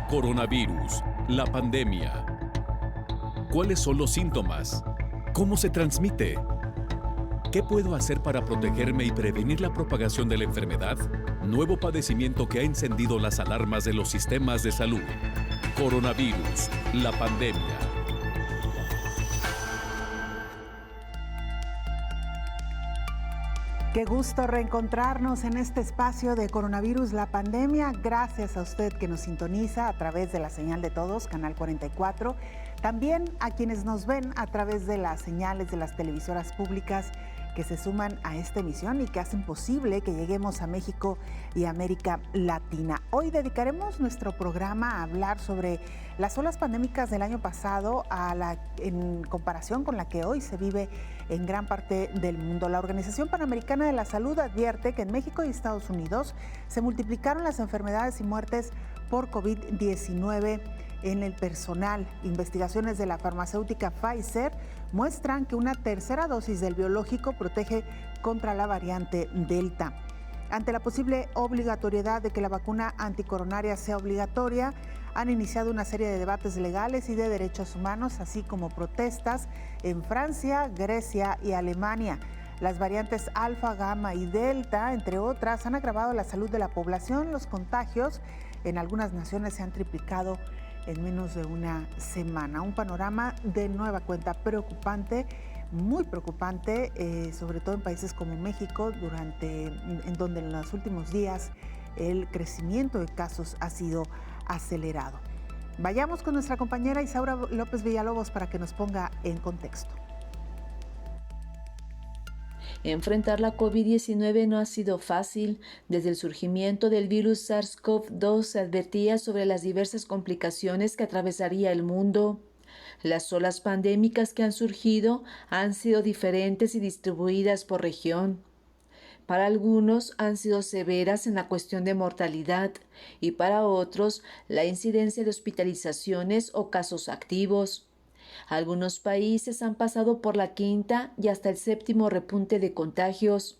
Coronavirus, la pandemia. ¿Cuáles son los síntomas? ¿Cómo se transmite? ¿Qué puedo hacer para protegerme y prevenir la propagación de la enfermedad? Nuevo padecimiento que ha encendido las alarmas de los sistemas de salud. Coronavirus, la pandemia. Qué gusto reencontrarnos en este espacio de Coronavirus, la pandemia. Gracias a usted que nos sintoniza a través de la señal de todos, Canal 44. También a quienes nos ven a través de las señales de las televisoras públicas que se suman a esta emisión y que hacen posible que lleguemos a México y América Latina. Hoy dedicaremos nuestro programa a hablar sobre las olas pandémicas del año pasado en comparación con la que hoy se vive en gran parte del mundo. La Organización Panamericana de la Salud advierte que en México y Estados Unidos se multiplicaron las enfermedades y muertes por COVID-19 en el personal. Investigaciones de la farmacéutica Pfizer muestran que una tercera dosis del biológico protege contra la variante Delta. Ante la posible obligatoriedad de que la vacuna anticoronaria sea obligatoria, han iniciado una serie de debates legales y de derechos humanos, así como protestas en Francia, Grecia y Alemania. Las variantes alfa, gamma y delta, entre otras, han agravado la salud de la población. Los contagios en algunas naciones se han triplicado en menos de una semana. Un panorama de nueva cuenta preocupante, muy preocupante, sobre todo en países como México, en donde en los últimos días el crecimiento de casos ha sido acelerado. Vayamos con nuestra compañera Isaura López Villalobos para que nos ponga en contexto. Enfrentar la COVID-19 no ha sido fácil. Desde el surgimiento del virus SARS-CoV-2 se advertía sobre las diversas complicaciones que atravesaría el mundo. Las olas pandémicas que han surgido han sido diferentes y distribuidas por región. Para algunos han sido severas en la cuestión de mortalidad y para otros la incidencia de hospitalizaciones o casos activos. Algunos países han pasado por la quinta y hasta el séptimo repunte de contagios.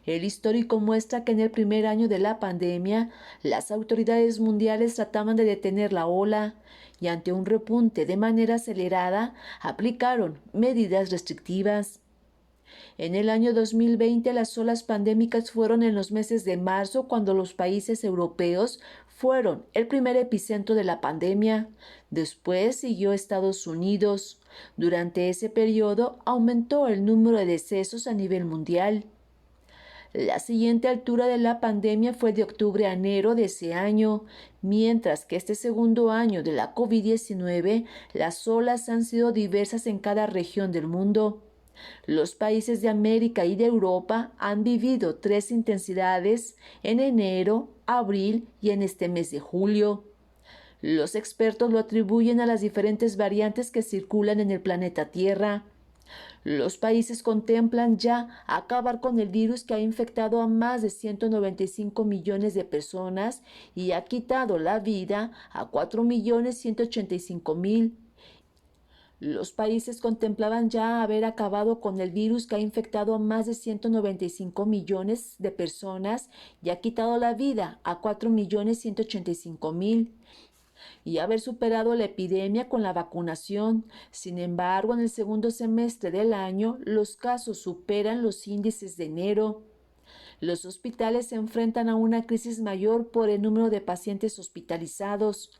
El histórico muestra que en el primer año de la pandemia, las autoridades mundiales trataban de detener la ola y ante un repunte de manera acelerada, aplicaron medidas restrictivas. En el año 2020, las olas pandémicas fueron en los meses de marzo, cuando los países europeos fueron el primer epicentro de la pandemia. Después siguió Estados Unidos. Durante ese periodo aumentó el número de decesos a nivel mundial. La siguiente altura de la pandemia fue de octubre a enero de ese año, mientras que este segundo año de la COVID-19, las olas han sido diversas en cada región del mundo. Los países de América y de Europa han vivido 3 intensidades en enero, abril y en este mes de julio. Los expertos lo atribuyen a las diferentes variantes que circulan en el planeta Tierra. Los países contemplan ya acabar con el virus que ha infectado a más de 195 millones de personas y ha quitado la vida a 4.185.000. Los países contemplaban ya haber acabado con el virus que ha infectado a más de 195 millones de personas y ha quitado la vida a 4.185.000. Y haber superado la epidemia con la vacunación. Sin embargo, en el segundo semestre del año, los casos superan los índices de enero. Los hospitales se enfrentan a una crisis mayor por el número de pacientes hospitalizados.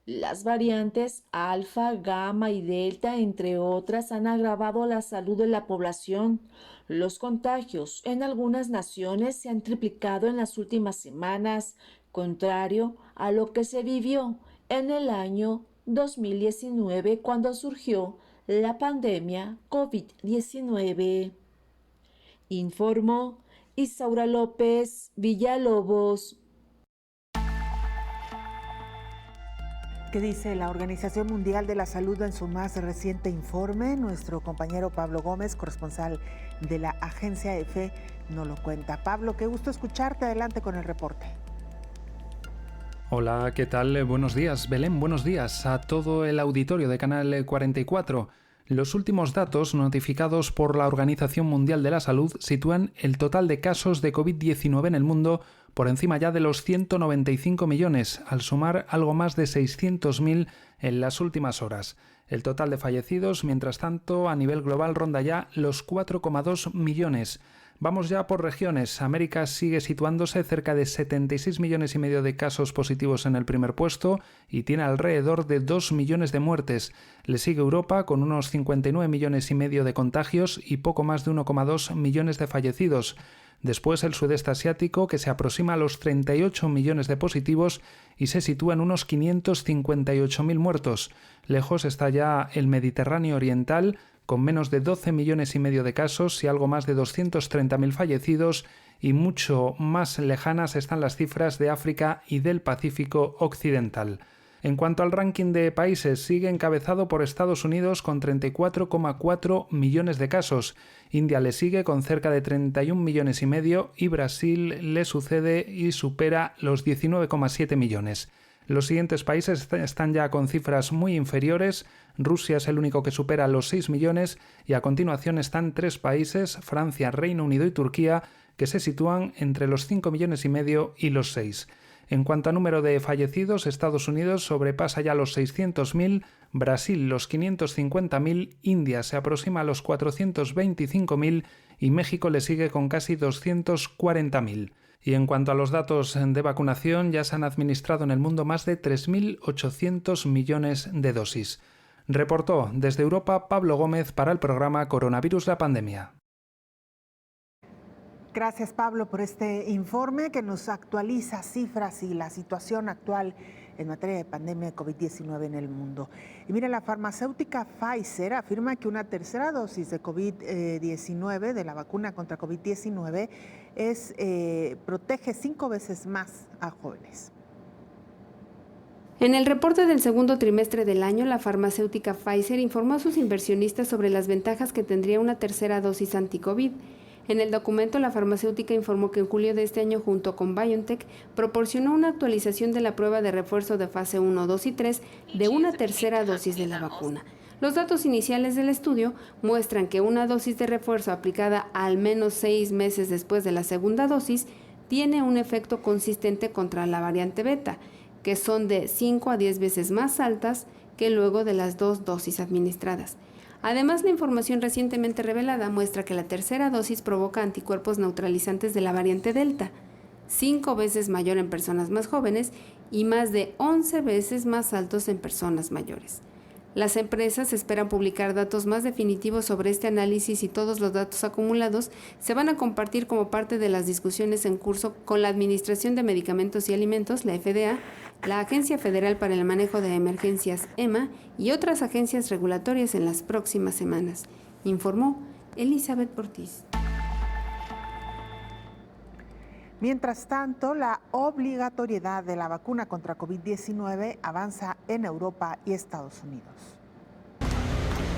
Las variantes alfa, gamma y delta, entre otras, han agravado la salud de la población. Los contagios en algunas naciones se han triplicado en las últimas semanas, contrario a lo que se vivió en el año 2019, cuando surgió la pandemia COVID-19. Informó Isaura López Villalobos. ¿Qué dice la Organización Mundial de la Salud en su más reciente informe? Nuestro compañero Pablo Gómez, corresponsal de la agencia EFE, nos lo cuenta. Pablo, qué gusto escucharte. Adelante con el reporte. Hola, ¿qué tal? Buenos días, Belén. Buenos días a todo el auditorio de Canal 44. Los últimos datos notificados por la Organización Mundial de la Salud sitúan el total de casos de COVID-19 en el mundo por encima ya de los 195 millones, al sumar algo más de 600.000 en las últimas horas. El total de fallecidos, mientras tanto, a nivel global ronda ya los 4,2 millones. Vamos ya por regiones. América sigue situándose cerca de 76 millones y medio de casos positivos en el primer puesto y tiene alrededor de 2 millones de muertes. Le sigue Europa con unos 59 millones y medio de contagios y poco más de 1,2 millones de fallecidos. Después el sudeste asiático, que se aproxima a los 38 millones de positivos y se sitúa en unos 558.000 muertos. Lejos está ya el Mediterráneo oriental, con menos de 12 millones y medio de casos y algo más de 230.000 fallecidos, y mucho más lejanas están las cifras de África y del Pacífico occidental. En cuanto al ranking de países, sigue encabezado por Estados Unidos con 34,4 millones de casos. India le sigue con cerca de 31 millones y medio y Brasil le sucede y supera los 19,7 millones. Los siguientes países están ya con cifras muy inferiores. Rusia es el único que supera los 6 millones y a continuación están 3 países, Francia, Reino Unido y Turquía, que se sitúan entre los 5 millones y medio y los 6. En cuanto a número de fallecidos, Estados Unidos sobrepasa ya los 600.000, Brasil los 550.000, India se aproxima a los 425.000 y México le sigue con casi 240.000. Y en cuanto a los datos de vacunación, ya se han administrado en el mundo más de 3.800 millones de dosis. Reportó desde Europa Pablo Gómez para el programa Coronavirus la Pandemia. Gracias, Pablo, por este informe que nos actualiza cifras y la situación actual en materia de pandemia de COVID-19 en el mundo. Y mire, la farmacéutica Pfizer afirma que una tercera dosis de COVID-19, de la vacuna contra COVID-19, protege 5 veces más a jóvenes. En el reporte del segundo trimestre del año, la farmacéutica Pfizer informó a sus inversionistas sobre las ventajas que tendría una tercera dosis anti-COVID. En el documento, la farmacéutica informó que en julio de este año, junto con BioNTech, proporcionó una actualización de la prueba de refuerzo de fase 1, 2 y 3 de una tercera dosis de la vacuna. Los datos iniciales del estudio muestran que una dosis de refuerzo aplicada al menos 6 meses después de la segunda dosis tiene un efecto consistente contra la variante beta, que son de 5 a 10 veces más altas que luego de las 2 dosis administradas. Además, la información recientemente revelada muestra que la tercera dosis provoca anticuerpos neutralizantes de la variante Delta, 5 veces mayor en personas más jóvenes y más de 11 veces más altos en personas mayores. Las empresas esperan publicar datos más definitivos sobre este análisis y todos los datos acumulados se van a compartir como parte de las discusiones en curso con la Administración de Medicamentos y Alimentos, la FDA, la Agencia Federal para el Manejo de Emergencias, EMA, y otras agencias regulatorias en las próximas semanas, informó Elizabeth Ortiz. Mientras tanto, la obligatoriedad de la vacuna contra COVID-19 avanza en Europa y Estados Unidos.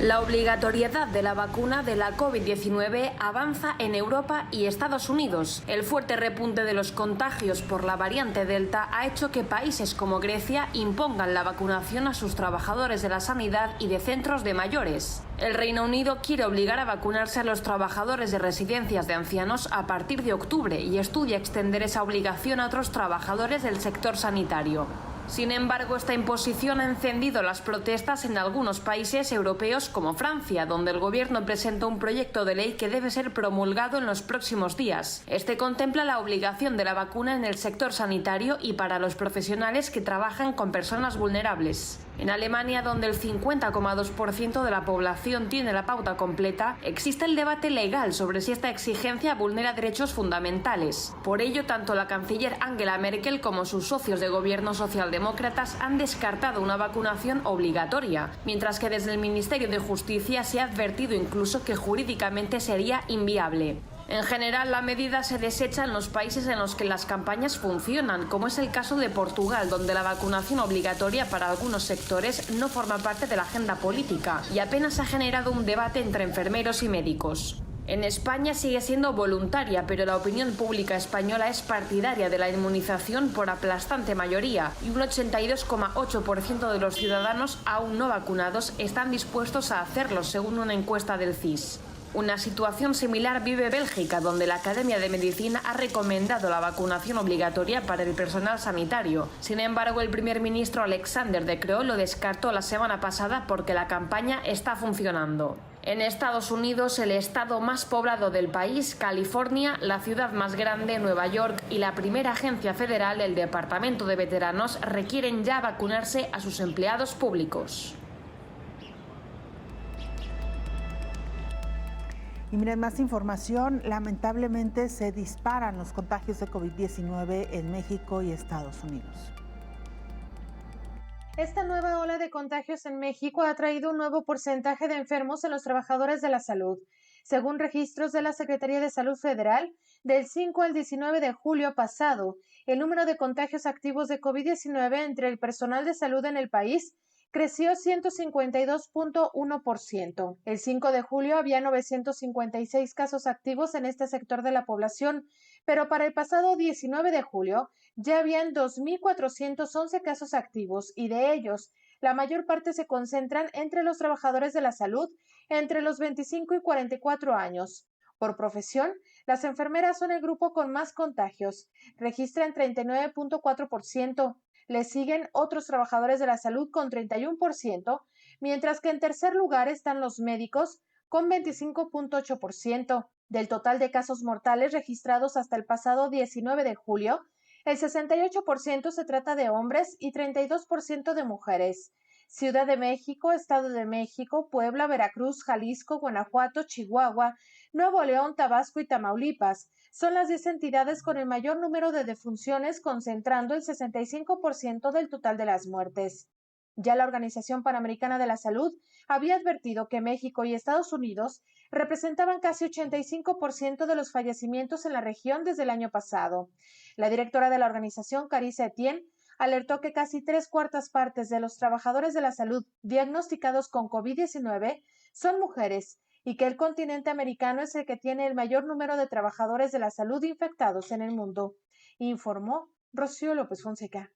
La obligatoriedad de la vacuna de la COVID-19 avanza en Europa y Estados Unidos. El fuerte repunte de los contagios por la variante Delta ha hecho que países como Grecia impongan la vacunación a sus trabajadores de la sanidad y de centros de mayores. El Reino Unido quiere obligar a vacunarse a los trabajadores de residencias de ancianos a partir de octubre y estudia extender esa obligación a otros trabajadores del sector sanitario. Sin embargo, esta imposición ha encendido las protestas en algunos países europeos como Francia, donde el gobierno presentó un proyecto de ley que debe ser promulgado en los próximos días. Este contempla la obligación de la vacuna en el sector sanitario y para los profesionales que trabajan con personas vulnerables. En Alemania, donde el 50,2% de la población tiene la pauta completa, existe el debate legal sobre si esta exigencia vulnera derechos fundamentales. Por ello, tanto la canciller Angela Merkel como sus socios de gobierno socialdemócratas han descartado una vacunación obligatoria, mientras que desde el Ministerio de Justicia se ha advertido incluso que jurídicamente sería inviable. En general, la medida se desecha en los países en los que las campañas funcionan, como es el caso de Portugal, donde la vacunación obligatoria para algunos sectores no forma parte de la agenda política y apenas ha generado un debate entre enfermeros y médicos. En España sigue siendo voluntaria, pero la opinión pública española es partidaria de la inmunización por aplastante mayoría y un 82,8% de los ciudadanos aún no vacunados están dispuestos a hacerlo, según una encuesta del CIS. Una situación similar vive Bélgica, donde la Academia de Medicina ha recomendado la vacunación obligatoria para el personal sanitario. Sin embargo, el primer ministro Alexander De Croo lo descartó la semana pasada porque la campaña está funcionando. En Estados Unidos, el estado más poblado del país, California, la ciudad más grande, Nueva York, y la primera agencia federal, el Departamento de Veteranos, requieren ya vacunarse a sus empleados públicos. Y miren, más información, lamentablemente se disparan los contagios de COVID-19 en México y Estados Unidos. Esta nueva ola de contagios en México ha traído un nuevo porcentaje de enfermos en los trabajadores de la salud. Según registros de la Secretaría de Salud Federal, del 5 al 19 de julio pasado, el número de contagios activos de COVID-19 entre el personal de salud en el país creció 152.1%. El 5 de julio había 956 casos activos en este sector de la población, pero para el pasado 19 de julio ya habían 2.411 casos activos y de ellos la mayor parte se concentran entre los trabajadores de la salud entre los 25 y 44 años. Por profesión, las enfermeras son el grupo con más contagios, registran 39.4%. Le siguen otros trabajadores de la salud con 31%, mientras que en tercer lugar están los médicos con 25.8%. Del total de casos mortales registrados hasta el pasado 19 de julio, el 68% se trata de hombres y 32% de mujeres. Ciudad de México, Estado de México, Puebla, Veracruz, Jalisco, Guanajuato, Chihuahua, Nuevo León, Tabasco y Tamaulipas son las 10 entidades con el mayor número de defunciones, concentrando el 65% del total de las muertes. Ya la Organización Panamericana de la Salud había advertido que México y Estados Unidos representaban casi 85% de los fallecimientos en la región desde el año pasado. La directora de la organización, Carissa Etienne, alertó que casi 3/4 partes de los trabajadores de la salud diagnosticados con COVID-19 son mujeres y que el continente americano es el que tiene el mayor número de trabajadores de la salud infectados en el mundo, informó Rocío López Fonseca.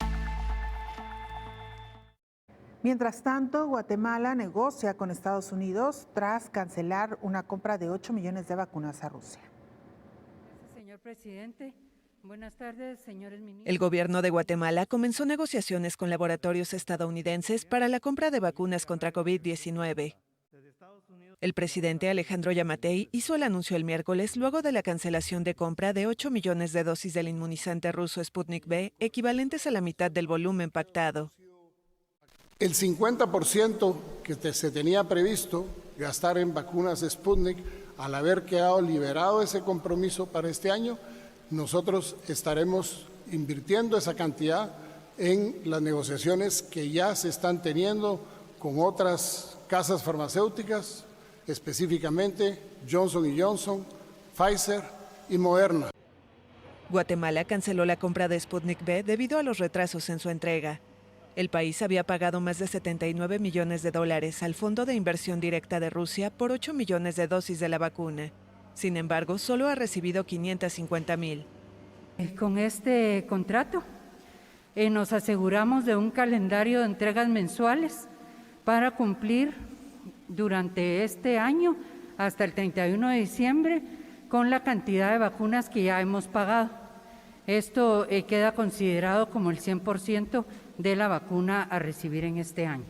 Mientras tanto, Guatemala negocia con Estados Unidos tras cancelar una compra de 8 millones de vacunas a Rusia. Señor presidente, buenas tardes, señores ministros. El gobierno de Guatemala comenzó negociaciones con laboratorios estadounidenses para la compra de vacunas contra COVID-19. El presidente Alejandro Yamatei hizo el anuncio el miércoles luego de la cancelación de compra de 8 millones de dosis del inmunizante ruso Sputnik V, equivalentes a la mitad del volumen pactado. El 50% que se tenía previsto gastar en vacunas Sputnik, al haber quedado liberado ese compromiso para este año, nosotros estaremos invirtiendo esa cantidad en las negociaciones que ya se están teniendo con otras casas farmacéuticas, específicamente Johnson & Johnson, Pfizer y Moderna. Guatemala canceló la compra de Sputnik V debido a los retrasos en su entrega. El país había pagado más de $79 millones al Fondo de Inversión Directa de Rusia por 8 millones de dosis de la vacuna. Sin embargo, solo ha recibido 550,000. Con este contrato nos aseguramos de un calendario de entregas mensuales para cumplir durante este año hasta el 31 de diciembre con la cantidad de vacunas que ya hemos pagado. Esto queda considerado como el 100% de la vacuna a recibir en este año.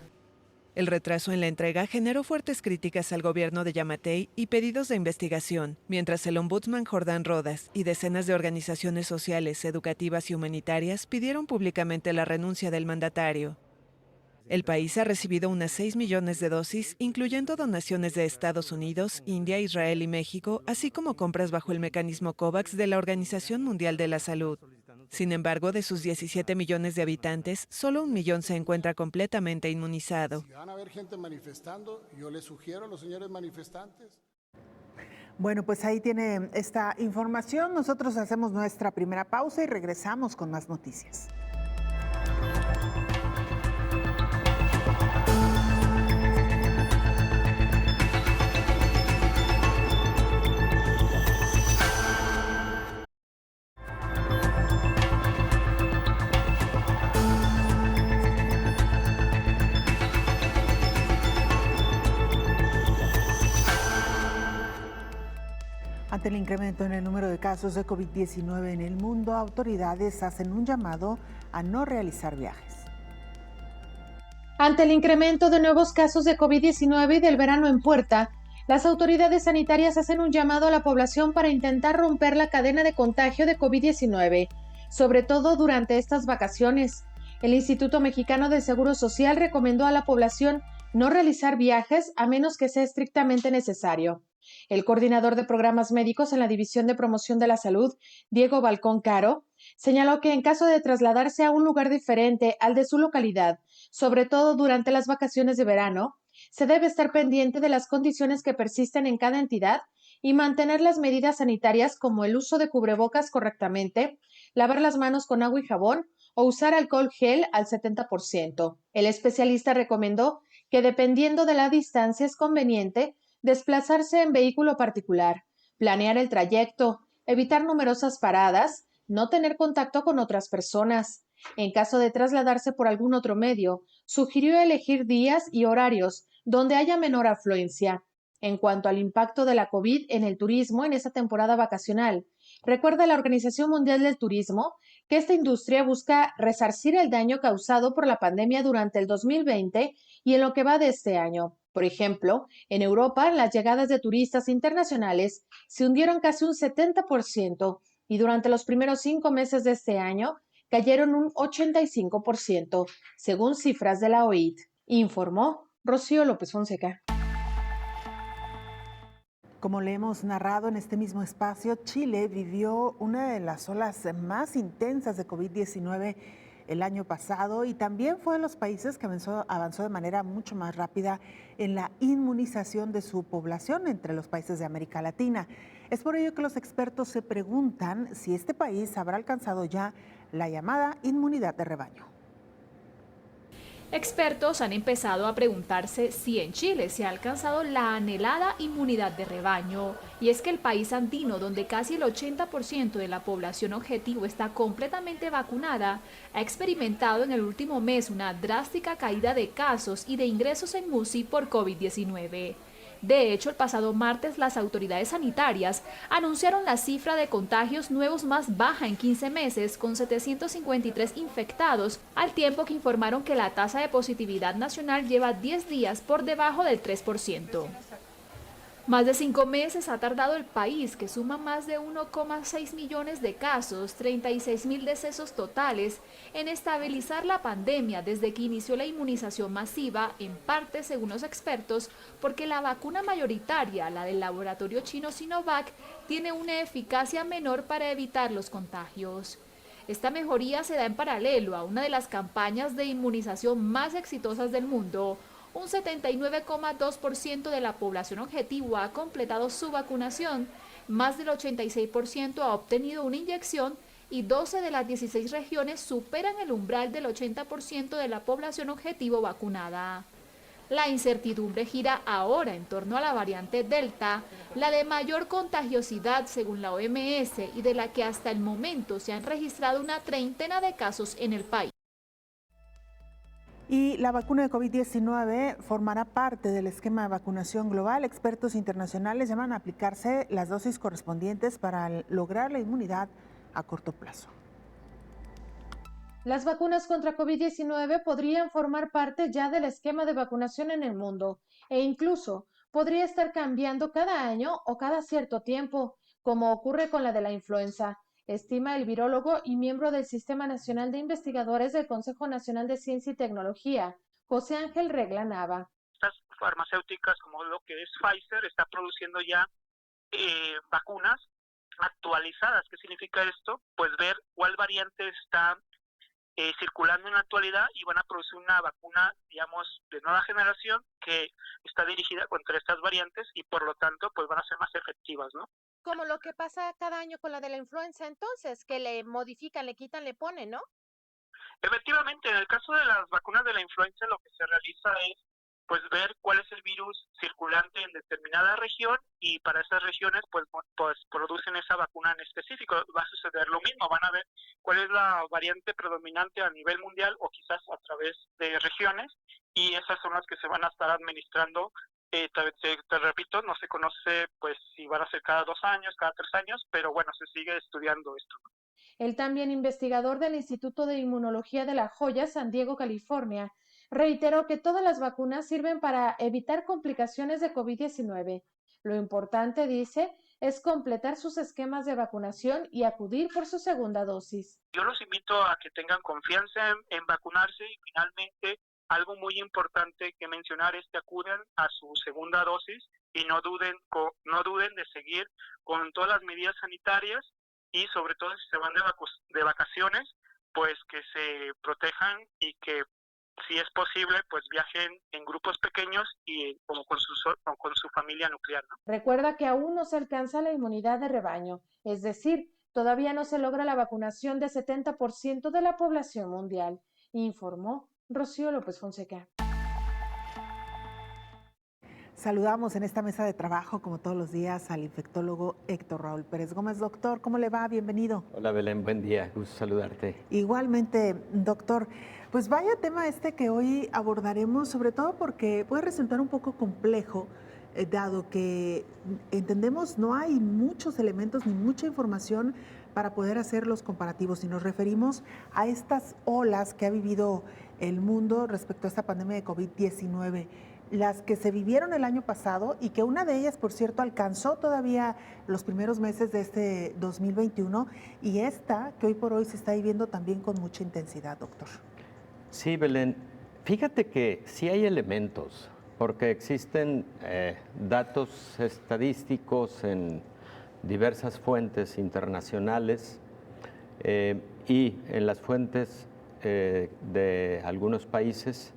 El retraso en la entrega generó fuertes críticas al gobierno de Yamatei y pedidos de investigación, mientras el ombudsman Jordán Rodas y decenas de organizaciones sociales, educativas y humanitarias pidieron públicamente la renuncia del mandatario. El país ha recibido unas 6 millones de dosis, incluyendo donaciones de Estados Unidos, India, Israel y México, así como compras bajo el mecanismo COVAX de la Organización Mundial de la Salud. Sin embargo, de sus 17 millones de habitantes, solo 1 millón se encuentra completamente inmunizado. Si van a haber gente manifestando, yo les sugiero a los señores manifestantes. Bueno, pues ahí tiene esta información. Nosotros hacemos nuestra primera pausa y regresamos con más noticias. Ante el incremento en el número de casos de COVID-19 en el mundo, autoridades hacen un llamado a no realizar viajes. Ante el incremento de nuevos casos de COVID-19 y del verano en puerta, las autoridades sanitarias hacen un llamado a la población para intentar romper la cadena de contagio de COVID-19, sobre todo durante estas vacaciones. El Instituto Mexicano del Seguro Social recomendó a la población no realizar viajes a menos que sea estrictamente necesario. El coordinador de programas médicos en la División de Promoción de la Salud, Diego Balcón Caro, señaló que en caso de trasladarse a un lugar diferente al de su localidad, sobre todo durante las vacaciones de verano, se debe estar pendiente de las condiciones que persisten en cada entidad y mantener las medidas sanitarias como el uso de cubrebocas correctamente, lavar las manos con agua y jabón o usar alcohol gel al 70%. El especialista recomendó que dependiendo de la distancia es conveniente desplazarse en vehículo particular, planear el trayecto, evitar numerosas paradas, no tener contacto con otras personas. En caso de trasladarse por algún otro medio, sugirió elegir días y horarios donde haya menor afluencia. En cuanto al impacto de la COVID en el turismo en esta temporada vacacional, recuerda la Organización Mundial del Turismo que esta industria busca resarcir el daño causado por la pandemia durante el 2020 y en lo que va de este año. Por ejemplo, en Europa, las llegadas de turistas internacionales se hundieron casi un 70% y durante los primeros 5 meses de este año cayeron un 85%, según cifras de la OIT, informó Rocío López Fonseca. Como le hemos narrado en este mismo espacio, Chile vivió una de las olas más intensas de COVID-19 el año pasado y también fue de los países que avanzó de manera mucho más rápida en la inmunización de su población entre los países de América Latina. Es por ello que los expertos se preguntan si este país habrá alcanzado ya la llamada inmunidad de rebaño. Expertos han empezado a preguntarse si en Chile se ha alcanzado la anhelada inmunidad de rebaño. Y es que el país andino, donde casi el 80% de la población objetivo está completamente vacunada, ha experimentado en el último mes una drástica caída de casos y de ingresos en UCI por COVID-19. De hecho, el pasado martes las autoridades sanitarias anunciaron la cifra de contagios nuevos más baja en 15 meses, con 753 infectados, al tiempo que informaron que la tasa de positividad nacional lleva 10 días por debajo del 3%. Más de 5 meses ha tardado el país, que suma más de 1,6 millones de casos, 36.000 decesos totales, en estabilizar la pandemia desde que inició la inmunización masiva, en parte, según los expertos, porque la vacuna mayoritaria, la del laboratorio chino Sinovac, tiene una eficacia menor para evitar los contagios. Esta mejoría se da en paralelo a una de las campañas de inmunización más exitosas del mundo. Un 79,2% de la población objetivo ha completado su vacunación, más del 86% ha obtenido una inyección y 12 de las 16 regiones superan el umbral del 80% de la población objetivo vacunada. La incertidumbre gira ahora en torno a la variante Delta, la de mayor contagiosidad según la OMS y de la que hasta el momento se han registrado una treintena de casos en el país. Y la vacuna de COVID-19 formará parte del esquema de vacunación global. Expertos internacionales llaman a aplicarse las dosis correspondientes para lograr la inmunidad a corto plazo. Las vacunas contra COVID-19 podrían formar parte ya del esquema de vacunación en el mundo e incluso podría estar cambiando cada año o cada cierto tiempo, como ocurre con la de la influenza, estima el virólogo y miembro del Sistema Nacional de Investigadores del Consejo Nacional de Ciencia y Tecnología, José Ángel Regla Nava. Estas farmacéuticas, como lo que es Pfizer, está produciendo ya vacunas actualizadas. ¿Qué significa esto? Pues ver cuál variante está circulando en la actualidad y van a producir una vacuna, digamos, de nueva generación que está dirigida contra estas variantes y por lo tanto pues van a ser más efectivas, ¿no? Como lo que pasa cada año con la de la influenza, entonces, que le modifican, le quitan, le ponen, ¿no? Efectivamente, en el caso de las vacunas de la influenza lo que se realiza es pues ver cuál es el virus circulante en determinada región y para esas regiones pues producen esa vacuna en específico. Va a suceder lo mismo, van a ver cuál es la variante predominante a nivel mundial o quizás a través de regiones y esas son las que se van a estar administrando Te repito, no se conoce pues si van a ser cada 2 años, cada 3 años, pero bueno, se sigue estudiando esto. El también investigador del Instituto de Inmunología de La Joya, San Diego, California, reiteró que todas las vacunas sirven para evitar complicaciones de COVID-19. Lo importante, dice, es completar sus esquemas de vacunación y acudir por su segunda dosis. Yo los invito a que tengan confianza en vacunarse y finalmente algo muy importante que mencionar es que acudan a su segunda dosis y no duden de seguir con todas las medidas sanitarias y sobre todo si se van de vacaciones, pues que se protejan y que si es posible, pues viajen en grupos pequeños y como con su familia nuclear, ¿no? Recuerda que aún no se alcanza la inmunidad de rebaño, es decir, todavía no se logra la vacunación del 70% de la población mundial, informó Rocío López Fonseca. Saludamos en esta mesa de trabajo, como todos los días, al infectólogo Héctor Raúl Pérez Gómez. Doctor, ¿cómo le va? Bienvenido. Hola Belén, buen día, gusto saludarte. Igualmente, doctor. Pues vaya tema que hoy abordaremos, sobre todo porque puede resultar un poco complejo, dado que entendemos no hay muchos elementos ni mucha información para poder hacer los comparativos. Y nos referimos a estas olas que ha vivido el mundo respecto a esta pandemia de COVID-19. Las que se vivieron el año pasado y que una de ellas, por cierto, alcanzó todavía los primeros meses de este 2021 y esta que hoy por hoy se está viviendo también con mucha intensidad, doctor. Sí, Belén, fíjate que sí hay elementos, porque existen datos estadísticos en diversas fuentes internacionales y en las fuentes de algunos países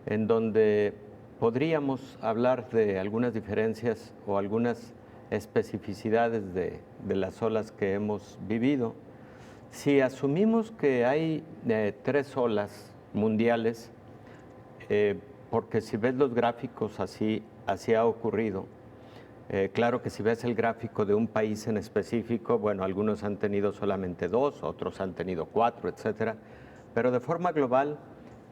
en donde podríamos hablar de algunas diferencias o algunas especificidades de las olas que hemos vivido. Si asumimos que hay 3 olas mundiales, porque si ves los gráficos así ha ocurrido. Claro que si ves el gráfico de un país en específico, bueno, algunos han tenido solamente 2, otros han tenido 4, etcétera. Pero de forma global,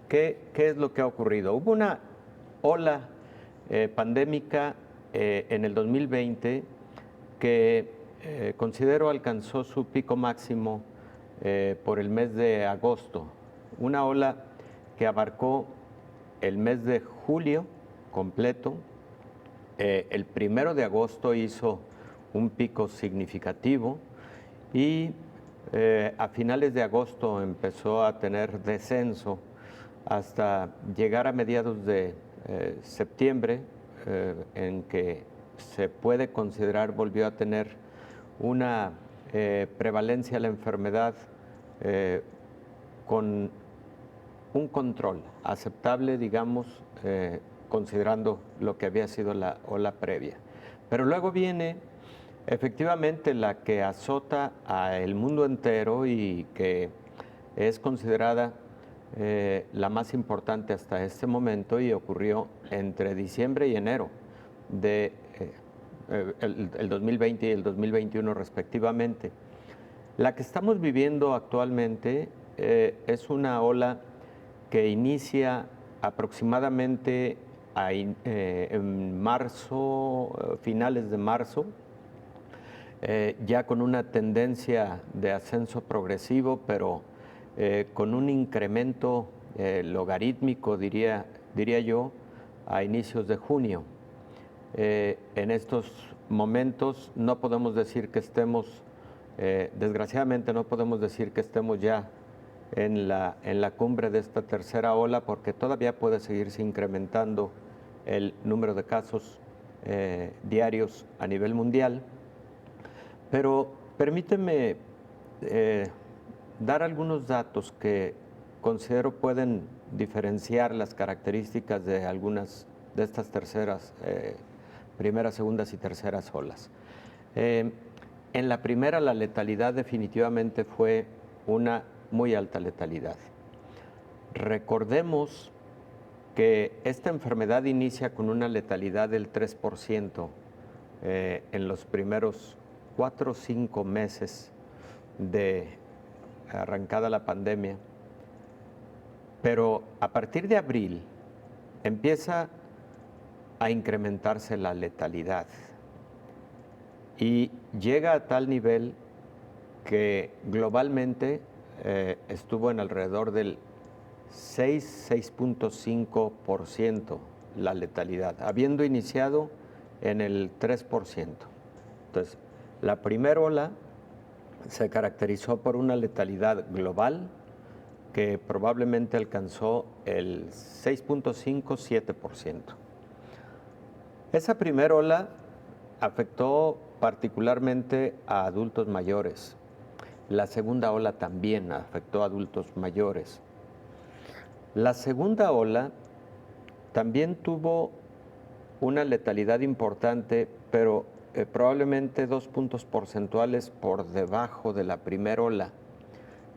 ¿qué es lo que ha ocurrido? Hubo una ola pandémica en el 2020 que considero alcanzó su pico máximo por el mes de agosto. Una ola que abarcó el mes de julio completo. El 1 de agosto hizo un pico significativo y a finales de agosto empezó a tener descenso hasta llegar a mediados de septiembre, en que se puede considerar volvió a tener una prevalencia de la enfermedad con un control aceptable, digamos, considerando lo que había sido la ola previa. Pero luego viene efectivamente la que azota al mundo entero y que es considerada la más importante hasta este momento y ocurrió entre diciembre y enero de el 2020 y el 2021 respectivamente. La que estamos viviendo actualmente es una ola que inicia aproximadamente en marzo, finales de marzo, ya con una tendencia de ascenso progresivo, pero con un incremento logarítmico, diría yo, a inicios de junio. En estos momentos no podemos decir que estemos, desgraciadamente no podemos decir que estemos ya en la cumbre de esta tercera ola, porque todavía puede seguirse incrementando el número de casos diarios a nivel mundial. Pero permíteme dar algunos datos que considero pueden diferenciar las características de algunas de estas primeras, segundas y terceras olas. En la primera, la letalidad definitivamente fue una muy alta letalidad. Recordemos que esta enfermedad inicia con una letalidad del 3% en los primeros 4 o 5 meses de arrancada la pandemia, pero a partir de abril empieza a incrementarse la letalidad y llega a tal nivel que globalmente estuvo en alrededor del 6.5% la letalidad, habiendo iniciado en el 3%. Entonces, la primera ola se caracterizó por una letalidad global que probablemente alcanzó el 6.5-7%. Esa primera ola afectó particularmente a adultos mayores. La segunda ola también afectó a adultos mayores. La segunda ola también tuvo una letalidad importante, pero probablemente 2 puntos porcentuales por debajo de la primera ola.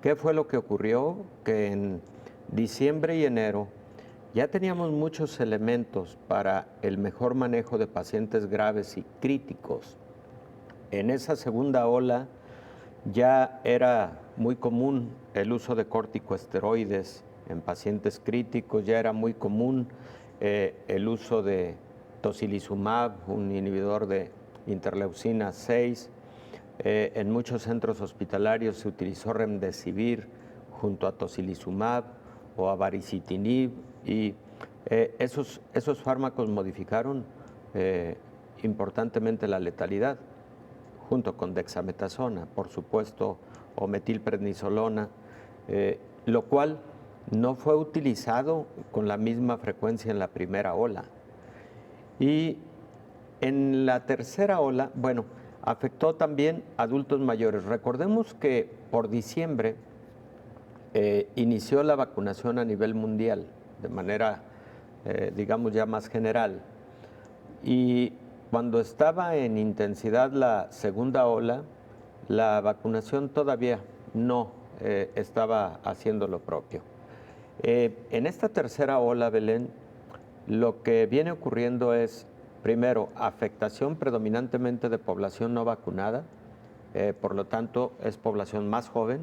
¿Qué fue lo que ocurrió? Que en diciembre y enero ya teníamos muchos elementos para el mejor manejo de pacientes graves y críticos. En esa segunda ola ya era muy común el uso de corticosteroides en pacientes críticos, ya era muy común el uso de tocilizumab, un inhibidor de interleucina 6. En muchos centros hospitalarios se utilizó remdesivir junto a tocilizumab o a baricitinib, y esos fármacos modificaron importantemente la letalidad, junto con dexametasona, por supuesto, o metilprednisolona, lo cual no fue utilizado con la misma frecuencia en la primera ola. Y en la tercera ola, bueno, afectó también a adultos mayores. Recordemos que por diciembre inició la vacunación a nivel mundial, de manera, digamos, ya más general. Y cuando estaba en intensidad la segunda ola, la vacunación todavía no estaba haciendo lo propio. En esta tercera ola, Belén, lo que viene ocurriendo es, primero, afectación predominantemente de población no vacunada, por lo tanto es población más joven,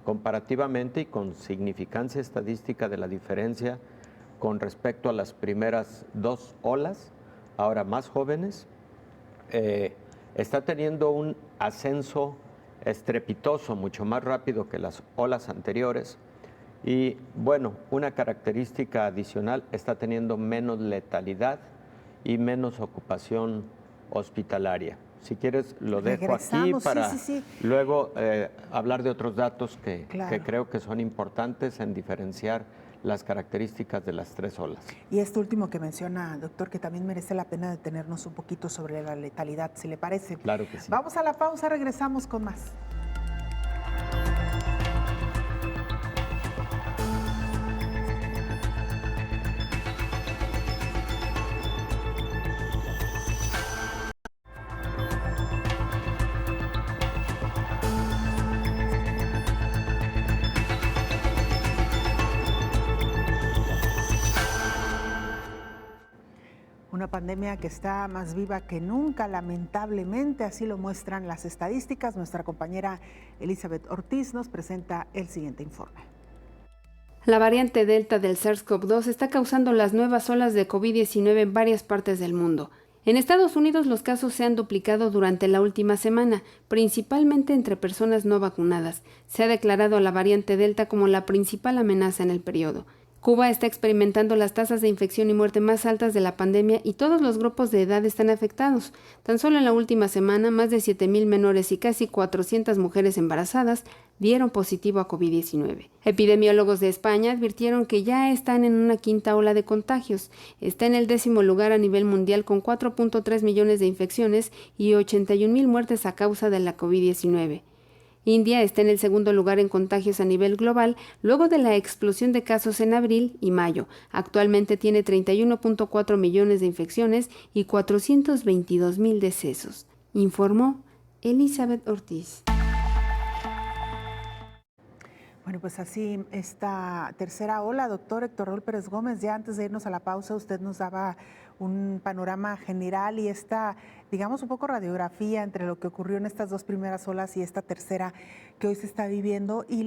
comparativamente y con significancia estadística de la diferencia con respecto a las primeras dos olas, ahora más jóvenes, está teniendo un ascenso estrepitoso, mucho más rápido que las olas anteriores. Y bueno, una característica adicional, está teniendo menos letalidad y menos ocupación hospitalaria. Si quieres, lo dejo aquí para luego hablar de otros datos que creo que son importantes en diferenciar las características de las tres olas. Y esto último que menciona, doctor, que también merece la pena detenernos un poquito sobre la letalidad, si le parece. Claro que sí. Vamos a la pausa, regresamos con más. Una pandemia que está más viva que nunca, lamentablemente, así lo muestran las estadísticas. Nuestra compañera Elizabeth Ortiz nos presenta el siguiente informe. La variante Delta del SARS-CoV-2 está causando las nuevas olas de COVID-19 en varias partes del mundo. En Estados Unidos los casos se han duplicado durante la última semana, principalmente entre personas no vacunadas. Se ha declarado a la variante Delta como la principal amenaza en el periodo. Cuba está experimentando las tasas de infección y muerte más altas de la pandemia y todos los grupos de edad están afectados. Tan solo en la última semana, más de 7,000 menores y casi 400 mujeres embarazadas dieron positivo a COVID-19. Epidemiólogos de España advirtieron que ya están en una quinta ola de contagios. Está en el 10º lugar a nivel mundial con 4.3 millones de infecciones y 81,000 muertes a causa de la COVID-19. India está en el 2º lugar en contagios a nivel global, luego de la explosión de casos en abril y mayo. Actualmente tiene 31.4 millones de infecciones y 422,000 decesos, informó Elizabeth Ortiz. Bueno, pues así esta tercera ola, doctor Héctor Raúl Pérez Gómez, ya antes de irnos a la pausa usted nos daba un panorama general y esta, digamos, un poco radiografía entre lo que ocurrió en estas dos primeras olas y esta tercera que hoy se está viviendo. Y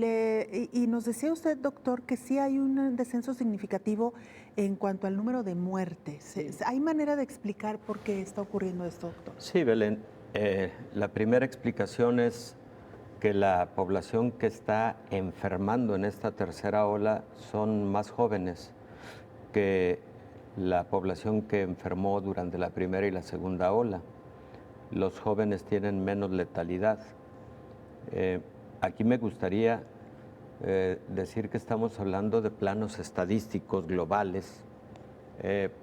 nos decía usted, doctor, que sí hay un descenso significativo en cuanto al número de muertes. Sí. ¿Hay manera de explicar por qué está ocurriendo esto, doctor? Sí, Belén. La primera explicación es que la población que está enfermando en esta tercera ola son más jóvenes que la población que enfermó durante la primera y la segunda ola. Los jóvenes tienen menos letalidad. Aquí me gustaría decir que estamos hablando de planos estadísticos globales,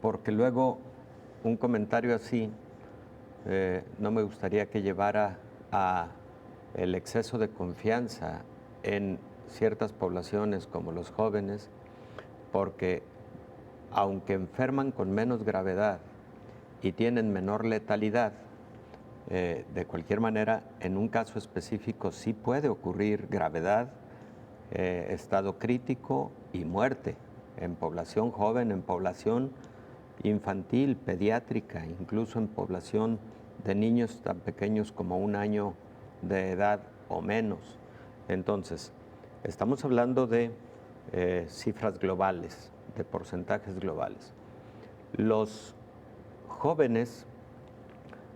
porque luego un comentario así no me gustaría que llevara a el exceso de confianza en ciertas poblaciones como los jóvenes, porque aunque enferman con menos gravedad y tienen menor letalidad, de cualquier manera, en un caso específico sí puede ocurrir gravedad, estado crítico y muerte en población joven, en población infantil, pediátrica, incluso en población de niños tan pequeños como 1 año de edad o menos. Entonces, estamos hablando de cifras globales, de porcentajes globales. Los jóvenes,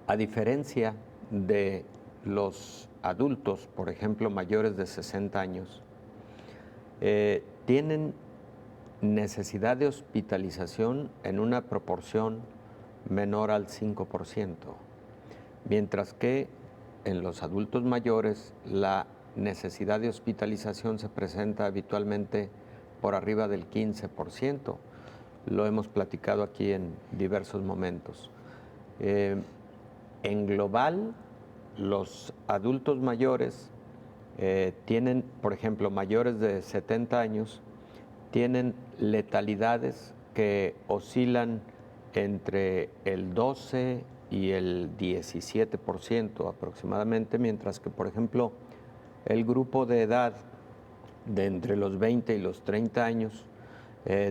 a diferencia de los adultos, por ejemplo, mayores de 60 años, tienen necesidad de hospitalización en una proporción menor al 5%, mientras que en los adultos mayores la necesidad de hospitalización se presenta habitualmente por arriba del 15%. Lo hemos platicado aquí en diversos momentos. En global, los adultos mayores tienen, por ejemplo, mayores de 70 años, tienen letalidades que oscilan entre el 12 y el 17% aproximadamente, mientras que, por ejemplo, el grupo de edad de entre los 20 y los 30 años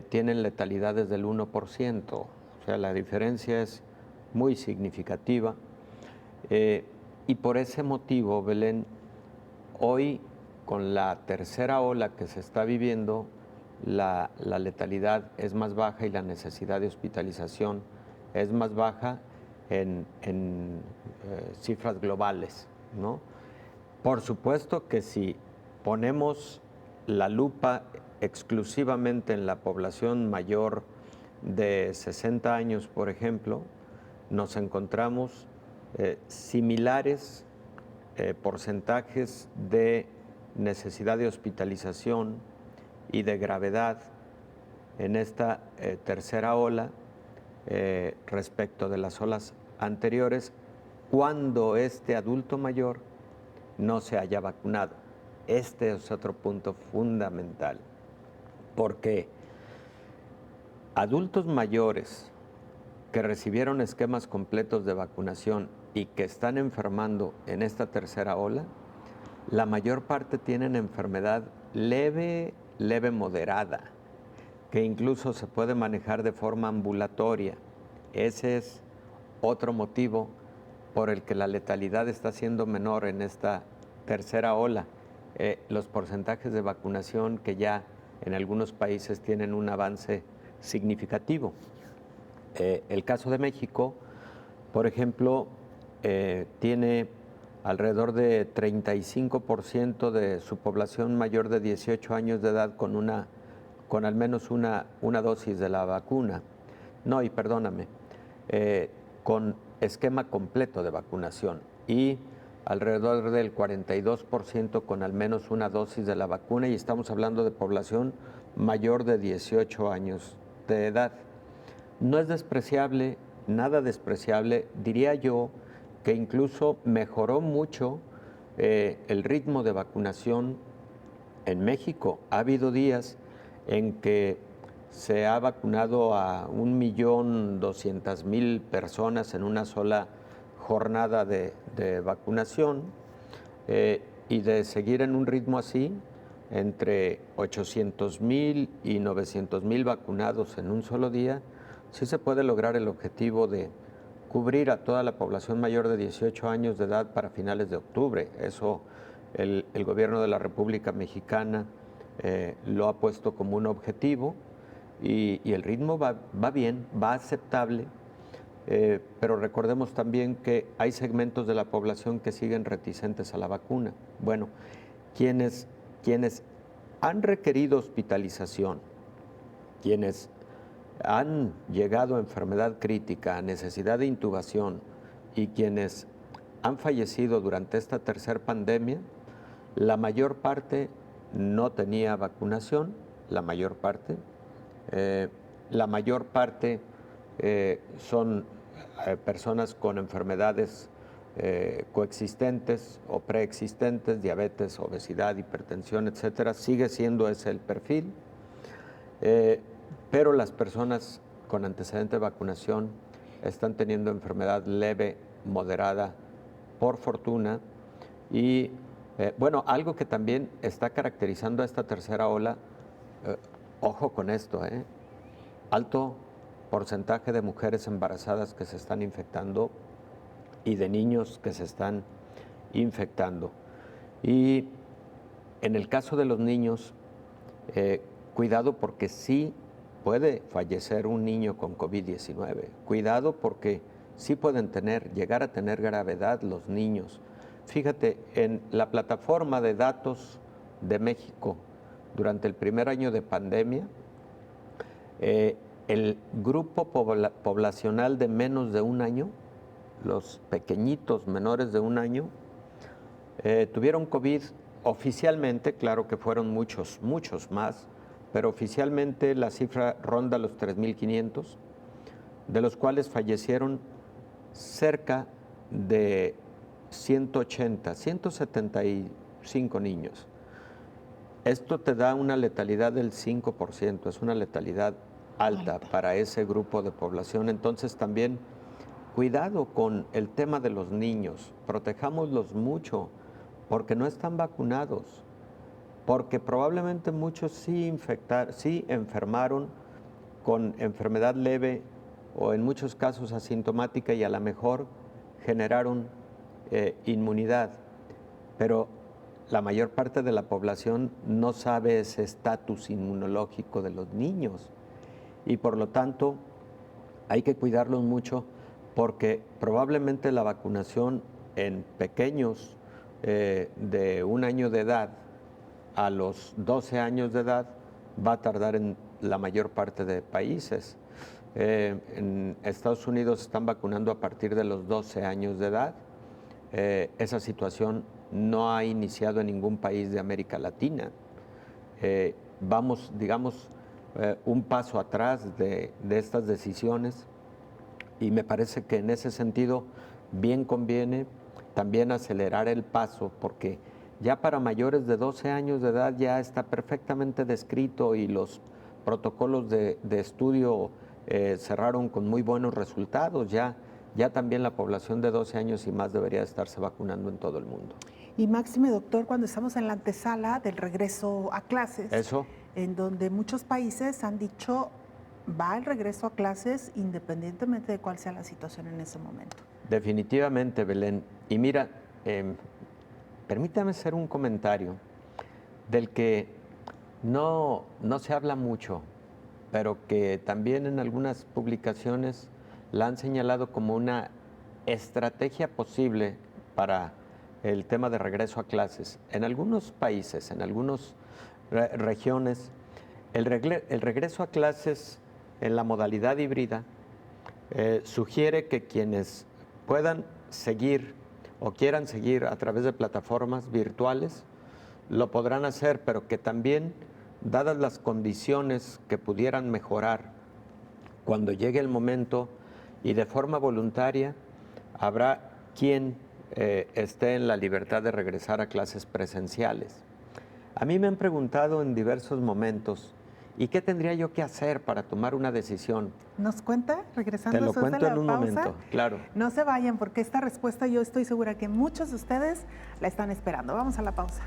tienen letalidades del 1%. O sea, la diferencia es muy significativa. Y por ese motivo, Belén, hoy con la tercera ola que se está viviendo, la letalidad es más baja y la necesidad de hospitalización es más baja en cifras globales, ¿no? Por supuesto que si ponemos la lupa exclusivamente en la población mayor de 60 años, por ejemplo, nos encontramos similares porcentajes de necesidad de hospitalización y de gravedad en esta tercera ola respecto de las olas anteriores, cuando este adulto mayor no se haya vacunado. Este es otro punto fundamental, porque adultos mayores que recibieron esquemas completos de vacunación y que están enfermando en esta tercera ola, la mayor parte tienen enfermedad leve moderada, que incluso se puede manejar de forma ambulatoria. Ese es otro motivo por el que la letalidad está siendo menor en esta tercera ola. Los porcentajes de vacunación que ya en algunos países tienen un avance significativo. El caso de México, por ejemplo, tiene alrededor de 35% de su población mayor de 18 años de edad con al menos una dosis de la vacuna. No, y perdóname, con esquema completo de vacunación, y alrededor del 42% con al menos una dosis de la vacuna, y estamos hablando de población mayor de 18 años de edad. No es despreciable, nada despreciable, diría yo que incluso mejoró mucho el ritmo de vacunación en México. Ha habido días en que se ha vacunado a 1.200.000 personas en una sola jornada de vacunación, y de seguir en un ritmo así, entre 800,000 y 900,000 vacunados en un solo día, sí se puede lograr el objetivo de cubrir a toda la población mayor de 18 años de edad para finales de octubre. Eso el gobierno de la República Mexicana lo ha puesto como un objetivo y el ritmo va bien, va aceptable, pero recordemos también que hay segmentos de la población que siguen reticentes a la vacuna. Bueno, quienes han requerido hospitalización, quienes han llegado a enfermedad crítica, a necesidad de intubación y quienes han fallecido durante esta tercera pandemia, la mayor parte no tenía vacunación, la mayor parte son personas con enfermedades coexistentes o preexistentes, diabetes, obesidad, hipertensión, etcétera. Sigue siendo ese el perfil, pero las personas con antecedente de vacunación están teniendo enfermedad leve, moderada, por fortuna, y bueno, algo que también está caracterizando a esta tercera ola, ojo con esto, alto porcentaje de mujeres embarazadas que se están infectando y de niños que se están infectando. Y en el caso de los niños, cuidado porque sí puede fallecer un niño con COVID-19. Cuidado porque sí pueden llegar a tener gravedad los niños. Fíjate, en la plataforma de datos de México, durante el primer año de pandemia, el grupo poblacional de menos de un año, los pequeñitos menores de un año, tuvieron COVID oficialmente, claro que fueron muchos más, pero oficialmente la cifra ronda los 3,500, de los cuales fallecieron cerca de 175 niños. Esto te da una letalidad del 5%, es una letalidad alta para ese grupo de población. Entonces también cuidado con el tema de los niños, protejámoslos mucho porque no están vacunados, porque probablemente muchos sí enfermaron con enfermedad leve o en muchos casos asintomática y a lo mejor generaron inmunidad, pero la mayor parte de la población no sabe ese estatus inmunológico de los niños y por lo tanto hay que cuidarlos mucho porque probablemente la vacunación en pequeños de 1 año de edad a los 12 años de edad va a tardar en la mayor parte de países. En Estados Unidos están vacunando a partir de los 12 años de edad. Esa situación no ha iniciado en ningún país de América Latina. Vamos, digamos, un paso atrás de estas decisiones y me parece que en ese sentido bien conviene también acelerar el paso porque ya para mayores de 12 años de edad ya está perfectamente descrito y los protocolos de estudio cerraron con muy buenos resultados. Ya también la población de 12 años y más debería estarse vacunando en todo el mundo. Y máxime, doctor, cuando estamos en la antesala del regreso a clases, en donde muchos países han dicho va el regreso a clases independientemente de cuál sea la situación en ese momento. Definitivamente, Belén. Y mira, permítame hacer un comentario del que no se habla mucho, pero que también en algunas publicaciones la han señalado como una estrategia posible para el tema de regreso a clases. En algunos países, en algunas regiones, el regreso a clases en la modalidad híbrida sugiere que quienes puedan seguir o quieran seguir a través de plataformas virtuales lo podrán hacer, pero que también, dadas las condiciones que pudieran mejorar cuando llegue el momento y de forma voluntaria, habrá quien esté en la libertad de regresar a clases presenciales. A mí me han preguntado en diversos momentos, ¿y qué tendría yo que hacer para tomar una decisión? ¿Nos cuenta? Regresando Te lo después cuento de la en un pausa. momento, claro. No se vayan porque esta respuesta yo estoy segura que muchos de ustedes la están esperando. Vamos a la pausa.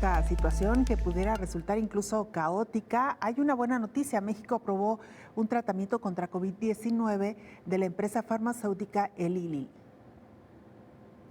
esta situación que pudiera resultar incluso caótica, hay una buena noticia. México aprobó un tratamiento contra COVID-19 de la empresa farmacéutica Eli Lilly.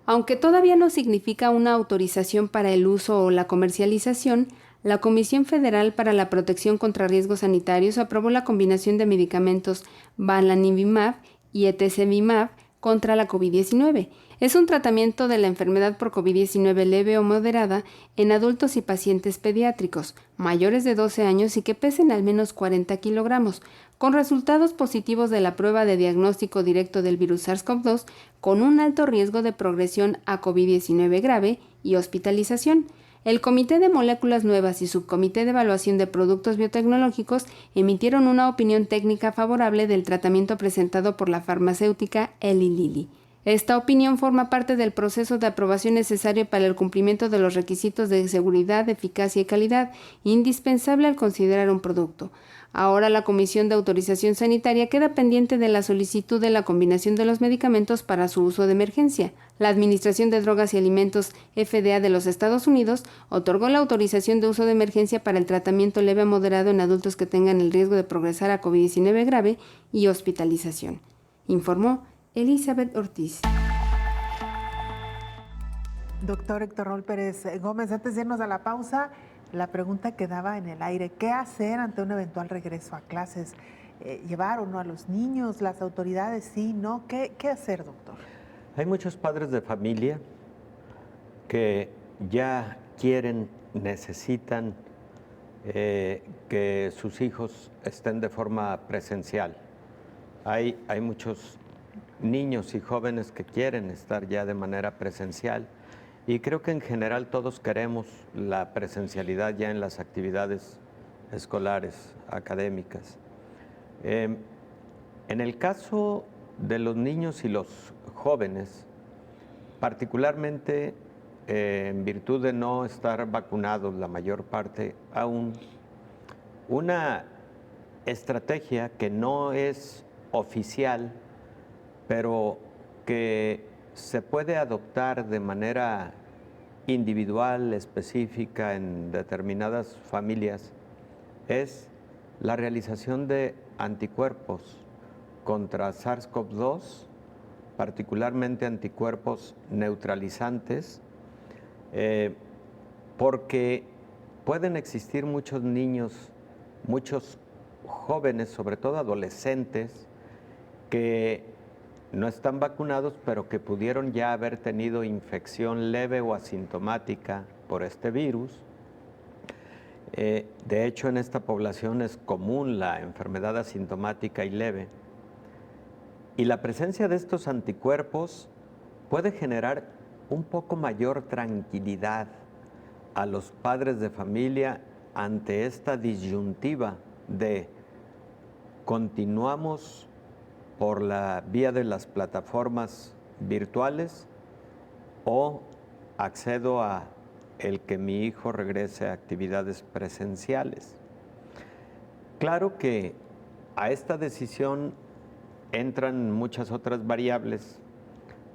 Aunque todavía no significa una autorización para el uso o la comercialización, la Comisión Federal para la Protección contra Riesgos Sanitarios aprobó la combinación de medicamentos Bamlanivimab y Etesevimab contra la COVID-19. Es un tratamiento de la enfermedad por COVID-19 leve o moderada en adultos y pacientes pediátricos mayores de 12 años y que pesen al menos 40 kilogramos, con resultados positivos de la prueba de diagnóstico directo del virus SARS-CoV-2 con un alto riesgo de progresión a COVID-19 grave y hospitalización. El Comité de Moléculas Nuevas y Subcomité de Evaluación de Productos Biotecnológicos emitieron una opinión técnica favorable del tratamiento presentado por la farmacéutica Eli Lilly. Esta opinión forma parte del proceso de aprobación necesario para el cumplimiento de los requisitos de seguridad, eficacia y calidad, indispensable al considerar un producto. Ahora la Comisión de Autorización Sanitaria queda pendiente de la solicitud de la combinación de los medicamentos para su uso de emergencia. La Administración de Drogas y Alimentos, FDA de los Estados Unidos, otorgó la autorización de uso de emergencia para el tratamiento leve a moderado en adultos que tengan el riesgo de progresar a COVID-19 grave y hospitalización, informó Elizabeth Ortiz. Doctor Héctor Raúl Pérez Gómez, antes de irnos a la pausa, la pregunta quedaba en el aire. ¿Qué hacer ante un eventual regreso a clases? ¿Llevar o no a los niños? ¿Las autoridades sí, no? ¿Qué hacer, doctor? Hay muchos padres de familia que ya quieren, necesitan que sus hijos estén de forma presencial. Hay muchos niños y jóvenes que quieren estar ya de manera presencial. Y creo que en general todos queremos la presencialidad ya en las actividades escolares, académicas. En el caso de los niños y los jóvenes, particularmente en virtud de no estar vacunados la mayor parte aún, una estrategia que no es oficial, pero que se puede adoptar de manera individual, específica en determinadas familias, es la realización de anticuerpos contra SARS-CoV-2, particularmente anticuerpos neutralizantes, porque pueden existir muchos niños, muchos jóvenes, sobre todo adolescentes, que no están vacunados, pero que pudieron ya haber tenido infección leve o asintomática por este virus. De hecho, en esta población es común la enfermedad asintomática y leve. Y la presencia de estos anticuerpos puede generar un poco mayor tranquilidad a los padres de familia ante esta disyuntiva de continuamos por la vía de las plataformas virtuales o accedo a el que mi hijo regrese a actividades presenciales. Claro que a esta decisión entran muchas otras variables,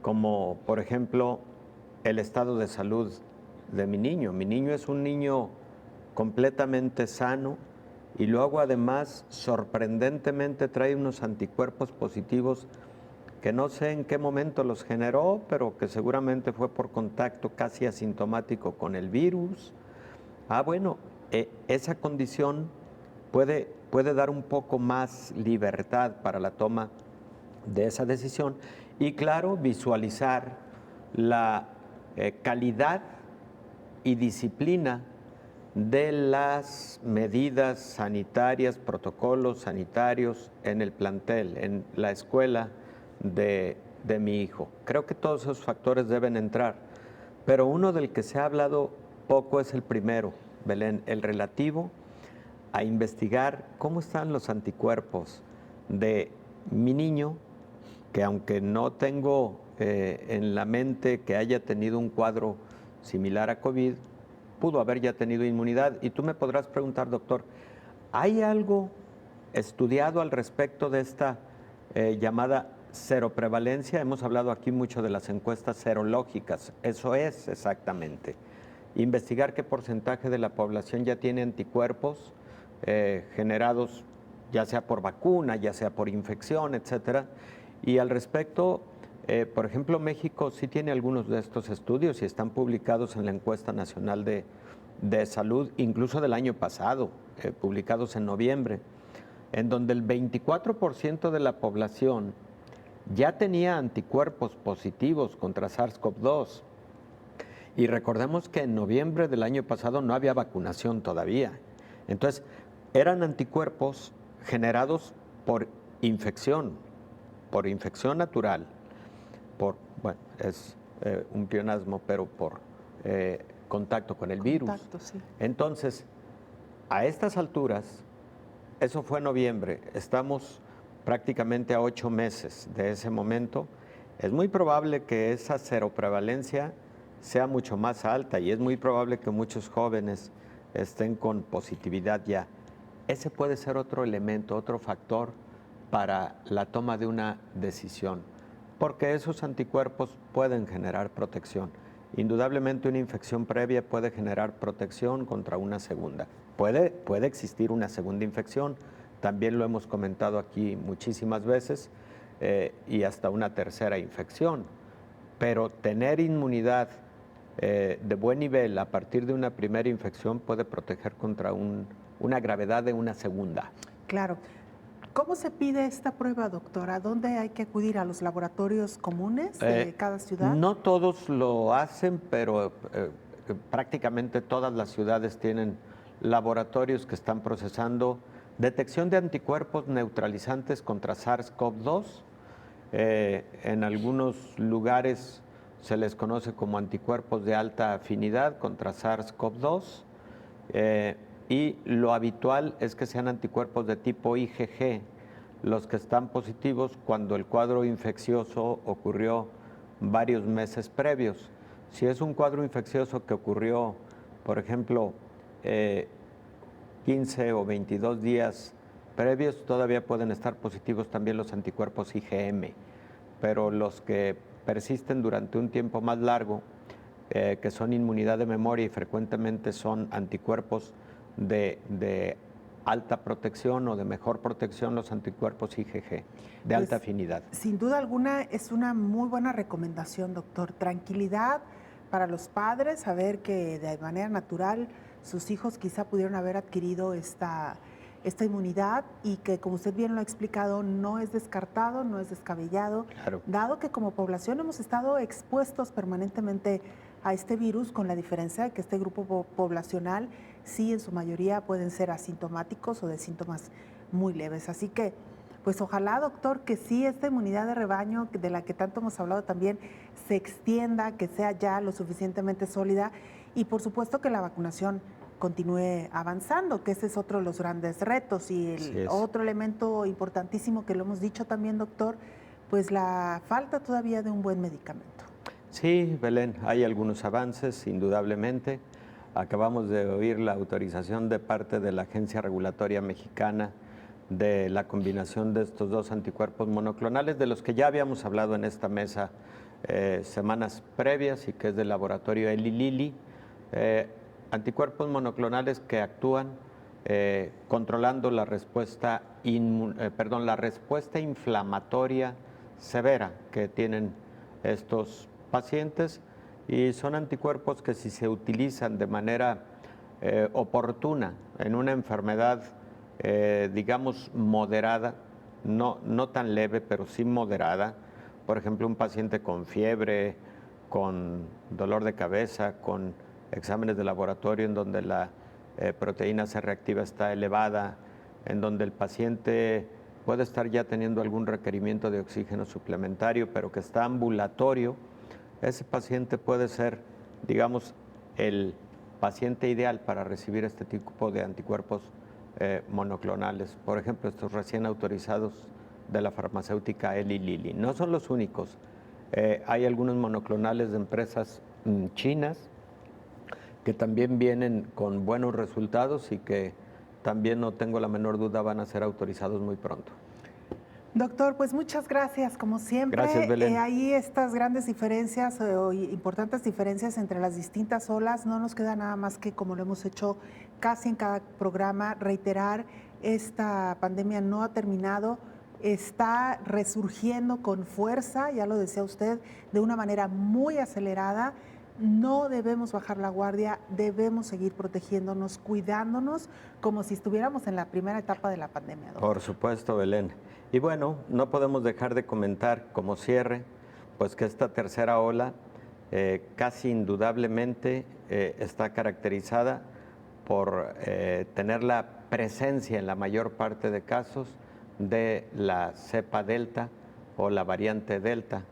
como por ejemplo el estado de salud de mi niño. Mi niño es un niño completamente sano, y luego además sorprendentemente trae unos anticuerpos positivos que no sé en qué momento los generó, pero que seguramente fue por contacto casi asintomático con el virus. Bueno, esa condición puede dar un poco más libertad para la toma de esa decisión y claro, visualizar la calidad y disciplina de las medidas sanitarias, protocolos sanitarios en el plantel, en la escuela de mi hijo. Creo que todos esos factores deben entrar, pero uno del que se ha hablado poco es el primero, Belén, el relativo a investigar cómo están los anticuerpos de mi niño, que aunque no tengo en la mente que haya tenido un cuadro similar a COVID, pudo haber ya tenido inmunidad. Y tú me podrás preguntar, doctor, ¿hay algo estudiado al respecto de esta llamada seroprevalencia? Hemos hablado aquí mucho de las encuestas serológicas, eso es exactamente. investigar qué porcentaje de la población ya tiene anticuerpos generados ya sea por vacuna, ya sea por infección, etcétera. Y al respecto, por ejemplo, México sí tiene algunos de estos estudios y están publicados en la Encuesta Nacional de Salud, incluso del año pasado, publicados en noviembre, en donde el 24% de la población ya tenía anticuerpos positivos contra SARS-CoV-2. Y recordemos que en noviembre del año pasado no había vacunación todavía. Entonces, eran anticuerpos generados por infección natural, bueno, es un pleonasmo, pero por contacto con el virus. Sí. Entonces, a estas alturas, eso fue en noviembre, estamos prácticamente a 8 meses de ese momento, es muy probable que esa seroprevalencia sea mucho más alta y es muy probable que muchos jóvenes estén con positividad ya. Ese puede ser otro elemento, otro factor para la toma de una decisión, porque esos anticuerpos pueden generar protección. Indudablemente una infección previa puede generar protección contra una segunda. Puede existir una segunda infección, también lo hemos comentado aquí muchísimas veces, y hasta una tercera infección. Pero tener inmunidad de buen nivel a partir de una primera infección puede proteger contra una gravedad de una segunda. Claro. ¿Cómo se pide esta prueba, doctora? ¿Dónde hay que acudir? ¿A los laboratorios comunes de cada ciudad? No todos lo hacen, pero prácticamente todas las ciudades tienen laboratorios que están procesando detección de anticuerpos neutralizantes contra SARS-CoV-2. En algunos lugares se les conoce como anticuerpos de alta afinidad contra SARS-CoV-2. Y lo habitual es que sean anticuerpos de tipo IgG, los que están positivos cuando el cuadro infeccioso ocurrió varios meses previos. Si es un cuadro infeccioso que ocurrió, por ejemplo, 15 o 22 días previos, todavía pueden estar positivos también los anticuerpos IgM, pero los que persisten durante un tiempo más largo, que son inmunidad de memoria y frecuentemente son anticuerpos de alta protección o de mejor protección, los anticuerpos IgG, de alta afinidad. Sin duda alguna es una muy buena recomendación, doctor. Tranquilidad para los padres, saber que de manera natural sus hijos quizá pudieron haber adquirido esta inmunidad y que, como usted bien lo ha explicado, no es descartado, no es descabellado, claro, dado que como población hemos estado expuestos permanentemente a este virus, con la diferencia de que este grupo poblacional sí en su mayoría pueden ser asintomáticos o de síntomas muy leves. Así que, pues ojalá, doctor, que sí esta inmunidad de rebaño, de la que tanto hemos hablado también, se extienda, que sea ya lo suficientemente sólida y por supuesto que la vacunación continúe avanzando, que ese es otro de los grandes retos. Y el otro elemento importantísimo que lo hemos dicho también, doctor, pues la falta todavía de un buen medicamento. Sí, Belén, hay algunos avances, indudablemente. Acabamos de oír la autorización de parte de la Agencia Regulatoria Mexicana de la combinación de estos dos anticuerpos monoclonales, de los que ya habíamos hablado en esta mesa semanas previas y que es del laboratorio Eli Lilly. Anticuerpos monoclonales que actúan controlando la respuesta inflamatoria severa que tienen estos pacientes, y son anticuerpos que si se utilizan de manera oportuna en una enfermedad, digamos, moderada, no tan leve, pero sí moderada, por ejemplo, un paciente con fiebre, con dolor de cabeza, con exámenes de laboratorio en donde la proteína C reactiva está elevada, en donde el paciente puede estar ya teniendo algún requerimiento de oxígeno suplementario, pero que está ambulatorio, ese paciente puede ser, digamos, el paciente ideal para recibir este tipo de anticuerpos monoclonales. Por ejemplo, estos recién autorizados de la farmacéutica Eli Lilly. No son los únicos. Hay algunos monoclonales de empresas chinas que también vienen con buenos resultados y que también, no tengo la menor duda, van a ser autorizados muy pronto. Doctor, pues muchas gracias, como siempre. Gracias, Belén. Ahí estas grandes diferencias o importantes diferencias entre las distintas olas. No nos queda nada más que, como lo hemos hecho casi en cada programa, reiterar, esta pandemia no ha terminado, está resurgiendo con fuerza, ya lo decía usted, de una manera muy acelerada. No debemos bajar la guardia, debemos seguir protegiéndonos, cuidándonos, como si estuviéramos en la primera etapa de la pandemia, doctor. Por supuesto, Belén. Y bueno, no podemos dejar de comentar como cierre, pues que esta tercera ola casi indudablemente está caracterizada por tener la presencia en la mayor parte de casos de la cepa Delta o la variante Delta,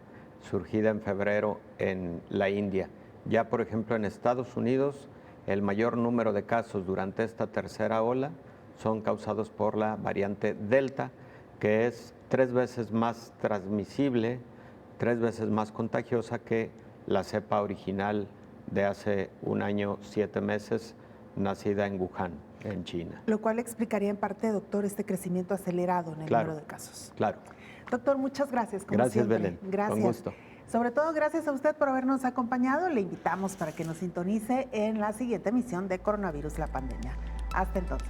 surgida en febrero en la India. Ya, por ejemplo, en Estados Unidos, el mayor número de casos durante esta tercera ola son causados por la variante Delta, que es 3 veces más transmisible, 3 veces más contagiosa que la cepa original de hace 1 año, 7 meses, nacida en Wuhan, en China. Lo cual explicaría en parte, doctor, este crecimiento acelerado en el número de casos. Claro. Doctor, muchas gracias. Como gracias, siempre. Belén. Gracias. Con gusto. Sobre todo, gracias a usted por habernos acompañado. Le invitamos para que nos sintonice en la siguiente emisión de Coronavirus, la pandemia. Hasta entonces.